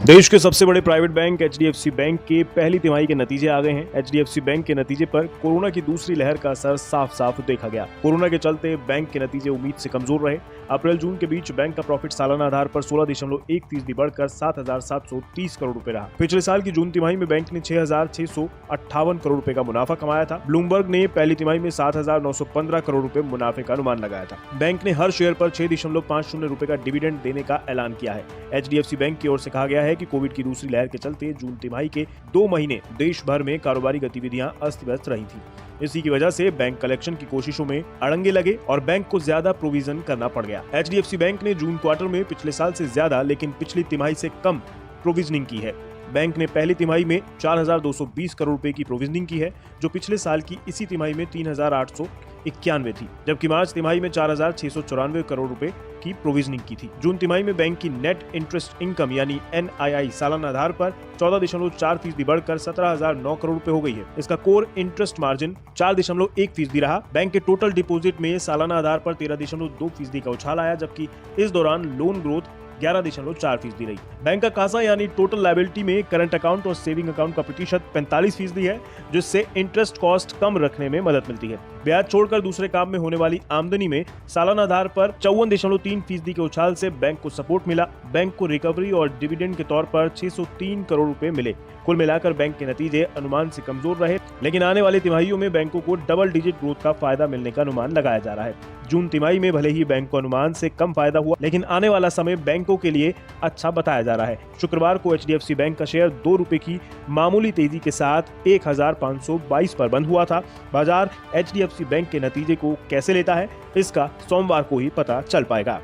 देश के सबसे बड़े प्राइवेट बैंक एचडीएफसी बैंक के पहली तिमाही के नतीजे आ गए हैं। एचडीएफसी बैंक के नतीजे पर कोरोना की दूसरी लहर का असर साफ साफ देखा गया। कोरोना के चलते बैंक के नतीजे उम्मीद से कमजोर रहे। अप्रैल जून के बीच बैंक का प्रॉफिट सालाना आधार पर 16.1% बढ़कर 7,730 करोड़ रुपए रहा। पिछले साल की जून तिमाही में बैंक ने 6,658 करोड़ रुपए का मुनाफा कमाया था। ब्लूमबर्ग ने पहली तिमाही में 7,915 करोड़ रुपए मुनाफे का अनुमान लगाया था। बैंक ने हर शेयर पर 6.50 रुपए का डिविडेंड देने का ऐलान किया है। एचडीएफसी बैंक की ओर से कहा गया है कि कोविड की दूसरी लहर के चलते जून तिमाही के 2 महीने देश भर में कारोबारी गतिविधियां अस्त व्यस्त रही थी। इसी की वजह से बैंक कलेक्शन की कोशिशों में अड़ंगे लगे और बैंक को ज्यादा प्रोविजन करना पड़ गया। एचडीएफसी बैंक ने जून क्वार्टर में पिछले साल से ज्यादा लेकिन पिछली तिमाही से कम प्रोविजनिंग की है। बैंक ने पहली तिमाही में 4,220 करोड़ रुपए की प्रोविजनिंग की है, जो पिछले साल की इसी तिमाही में 3,891 थी, जबकि मार्च तिमाही में 4,694 करोड़ रुपए की प्रोविजनिंग की थी। जून तिमाही में बैंक की नेट इंटरेस्ट इनकम यानी एनआईआई सालाना आधार पर 14.4% बढ़कर 17,009 करोड़ रुपए हो गई है। इसका कोर इंटरेस्ट मार्जिन 4.1% रहा। बैंक के टोटल डिपॉजिट में सालाना आधार पर 13.2% का उछाल आया, जबकि इस दौरान लोन ग्रोथ 11.4% रही। बैंक का कासा यानी टोटल लायबिलिटी में करंट अकाउंट और सेविंग अकाउंट का प्रतिशत 45% है, जिससे इंटरेस्ट कॉस्ट कम रखने में मदद मिलती है। ब्याज छोड़कर दूसरे काम में होने वाली आमदनी में सालाना आधार पर 54.3% के उछाल से बैंक को सपोर्ट मिला। बैंक को रिकवरी और डिविडेंड के तौर पर 603 करोड़ रुपए मिले। कुल मिलाकर बैंक के नतीजे अनुमान से कमजोर रहे, लेकिन आने वाली तिमाहियों में बैंकों को डबल डिजिट ग्रोथ का फायदा मिलने का अनुमान लगाया जा रहा है। जून तिमाही में भले ही बैंक को अनुमान से कम फायदा हुआ, लेकिन आने वाला समय बैंकों के लिए अच्छा बताया जा रहा है। शुक्रवार को एचडीएफसी बैंक का शेयर 2 रुपए की मामूली तेजी के साथ 1,522 पर बंद हुआ था। बाजार एचडीएफसी बैंक के नतीजे को कैसे लेता है, इसका सोमवार को ही पता चल पाएगा।